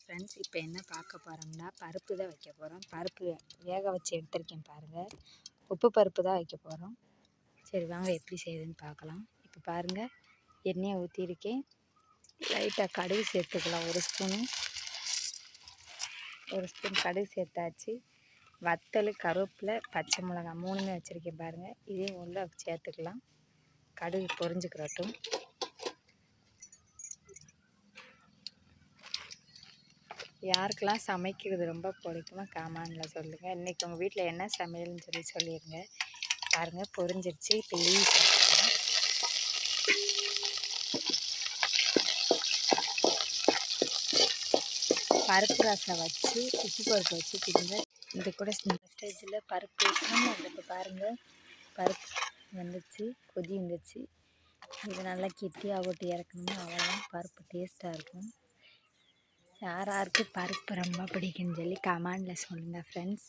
Friends, இப்போ என்ன பார்க்க போகிறோம்னா பருப்பு தான் வைக்க போகிறோம். பருப்பு வேக வச்சு எடுத்திருக்கேன் பாருங்கள். உப்பு பருப்பு தான் வைக்க போகிறோம். சரி வாங்க எப்படி செய்யுதுன்னு பார்க்கலாம். இப்போ பாருங்கள், எண்ணெயை ஊற்றிருக்கேன். லைட்டாக கடுகு சேர்த்துக்கலாம். ஒரு ஸ்பூன் கடுகு சேர்த்தாச்சு. வத்தல், கருவேப்பிலை, பச்சை மிளகாய் 3மே வச்சுருக்கேன் பாருங்கள். இதையும் உள்ள சேர்த்துக்கலாம். கடுகு பொரிஞ்சுக்கிறட்டும். யாருக்கெல்லாம் சமைக்கிறது ரொம்ப பிடிக்குமோ கமெண்டில் சொல்லுங்கள். இன்றைக்கி உங்கள் வீட்டில் என்ன சமையல்னு சொல்லிடுங்க. பாருங்கள் பொரிஞ்சிருச்சு. இப்போ சேர்த்துக்கலாம். பருப்பு ரசம் வச்சு உப்பு பருப்பு வச்சுக்கிங்க. இது கூட இந்த ஸ்டேஜில் பருப்பு வச்சுக்கணும். இப்போ பாருங்கள், பருப்பு வந்துச்சு, கொதி வந்துச்சு. இது நல்லா கெட்டியாக ஓட்டி இறக்கணும்னா அவ்வளோதான். பருப்பு டேஸ்ட்டாக இருக்கும். யாருக்கு பருப்பு ரொம்ப பிடிக்குன்னு சொல்லி கமெண்டில் சொல்லுங்கள் ஃப்ரெண்ட்ஸ்.